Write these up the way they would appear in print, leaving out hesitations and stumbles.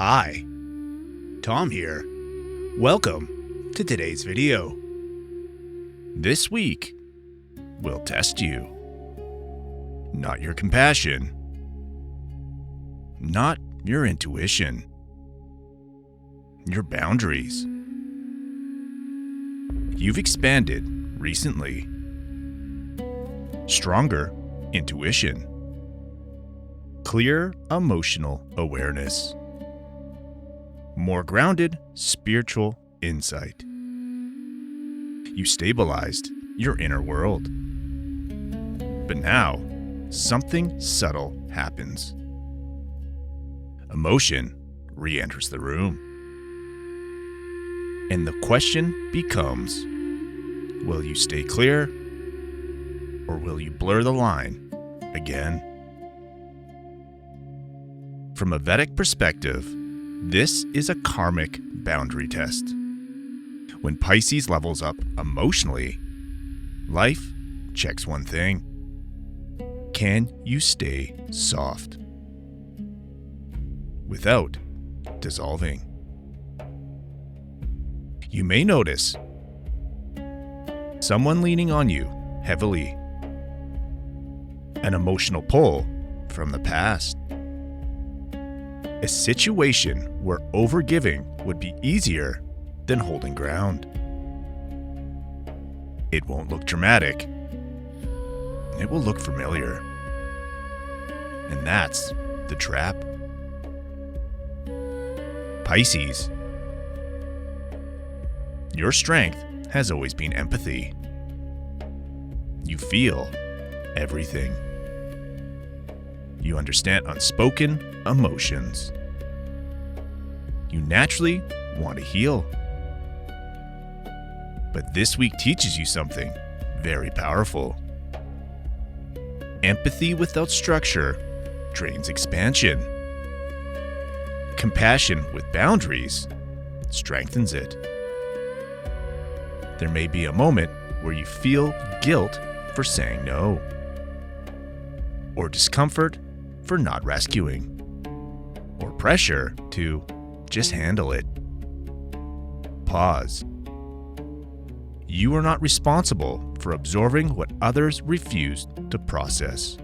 Hi, Tom here. Welcome to today's video. This week, we'll test you. Not your compassion. Not your intuition. Your boundaries. You've expanded recently. Stronger intuition. Clear emotional awareness. More grounded spiritual insight. You stabilized your inner world. But now, something subtle happens. Emotion re-enters the room. And the question becomes, will you stay clear or will you blur the line again? From a Vedic perspective, this is a karmic boundary test. When Pisces levels up emotionally, life checks one thing. Can you stay soft without dissolving? You may notice someone leaning on you heavily, an emotional pull from the past, a situation where overgiving would be easier than holding ground. It won't look dramatic. It will look familiar. And that's the trap. Pisces, your strength has always been empathy. You feel everything. You understand unspoken emotions. You naturally want to heal. But this week teaches you something very powerful. Empathy without structure drains expansion. Compassion with boundaries strengthens it. There may be a moment where you feel guilt for saying no, or discomfort for not rescuing, or pressure to just handle it. Pause. You are not responsible for absorbing what others refuse to process.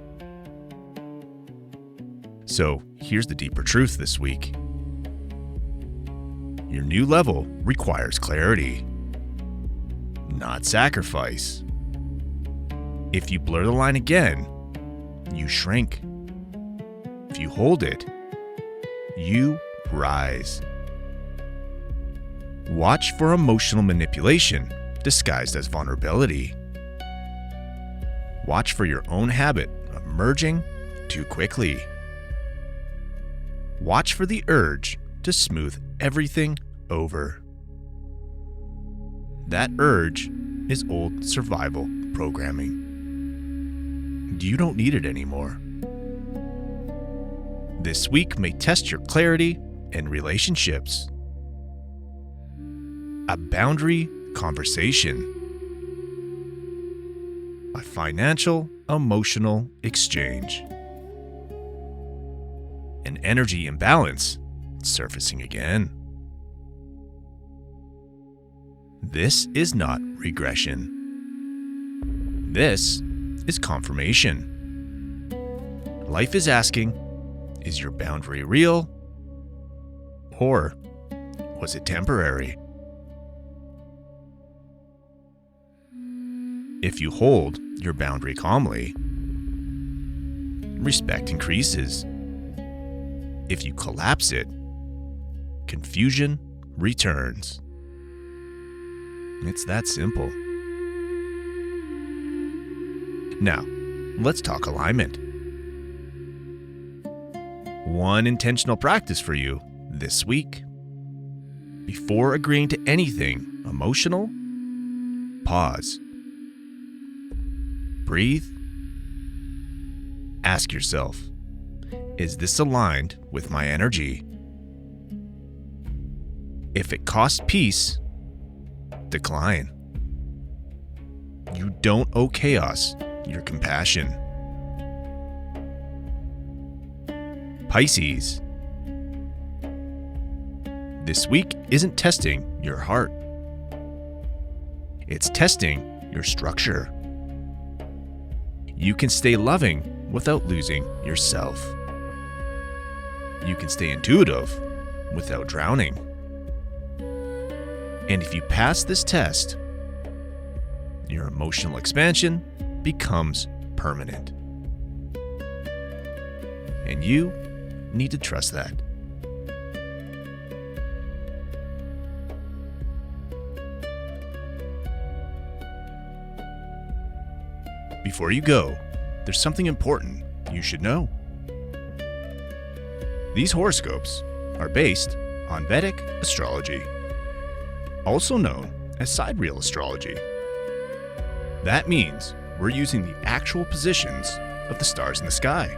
So here's the deeper truth this week. Your new level requires clarity, not sacrifice. If you blur the line again, you shrink. If you hold it, you rise. Watch for emotional manipulation disguised as vulnerability. Watch for your own habit of merging too quickly. Watch for the urge to smooth everything over. That urge is old survival programming. You don't need it anymore. This week may test your clarity and relationships. A boundary conversation. A financial, emotional exchange. An energy imbalance surfacing again. This is not regression. This is confirmation. Life is asking, is your boundary real? Or was it temporary? If you hold your boundary calmly, respect increases. If you collapse it, confusion returns. It's that simple. Now, let's talk alignment. One intentional practice for you this week. Before agreeing to anything emotional, pause. Breathe. Ask yourself, is this aligned with my energy? If it costs peace, decline. You don't owe chaos your compassion. Pisces, This week isn't testing your heart. It's testing your structure. You can stay loving without losing yourself. You can stay intuitive without drowning. And if you pass this test, your emotional expansion becomes permanent. And you need to trust that. Before you go, there's something important you should know. These horoscopes are based on Vedic astrology, also known as sidereal astrology. That means we're using the actual positions of the stars in the sky,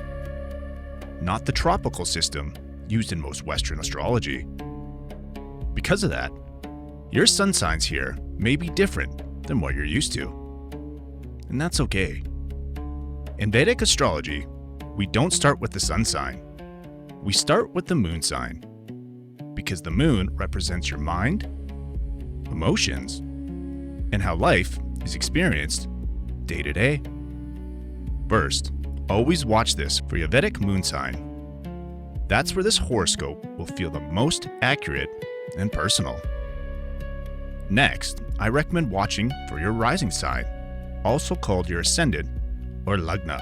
not the tropical system used in most Western astrology. Because of that, your sun signs here may be different than what you're used to. And that's okay. In Vedic astrology, we don't start with the sun sign. We start with the moon sign, because the moon represents your mind, emotions, and how life is experienced day to day. First, always watch this for your Vedic moon sign. That's where this horoscope will feel the most accurate and personal. Next, I recommend watching for your rising sign, also called your ascendant or lagna.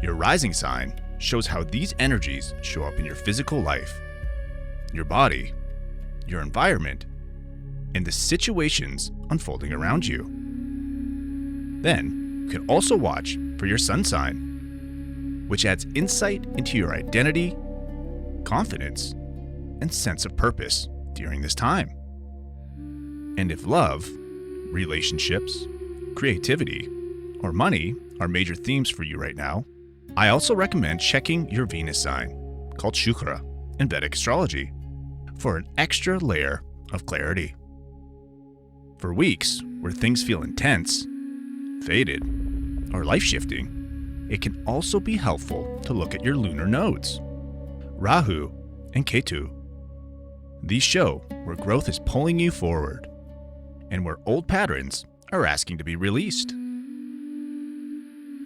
Your rising sign shows how these energies show up in your physical life, your body, your environment, and the situations unfolding around you. Then, you can also watch for your sun sign, which adds insight into your identity, confidence, and sense of purpose during this time. And if love, relationships, creativity, or money are major themes for you right now, I also recommend checking your Venus sign, called Shukra in Vedic astrology, for an extra layer of clarity. For weeks where things feel intense, faded, or life-shifting, it can also be helpful to look at your lunar nodes, Rahu and Ketu. These show where growth is pulling you forward, and where old patterns are asking to be released.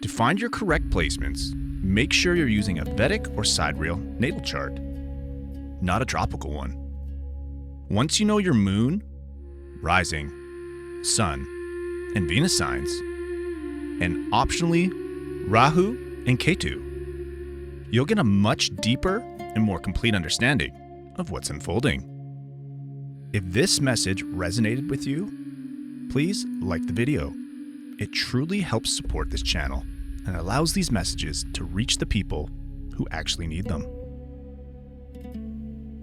To find your correct placements, make sure you're using a Vedic or sidereal natal chart, not a tropical one. Once you know your moon, rising, sun, and Venus signs, and optionally Rahu and Ketu, you'll get a much deeper and more complete understanding of what's unfolding. If this message resonated with you, please like the video. It truly helps support this channel and allows these messages to reach the people who actually need them.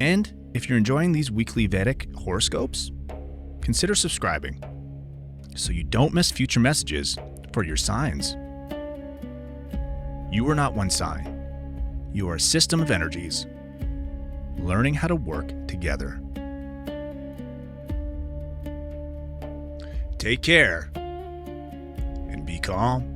And if you're enjoying these weekly Vedic horoscopes, consider subscribing so you don't miss future messages for your signs. You are not one sign. You are a system of energies, learning how to work together. Take care and be calm.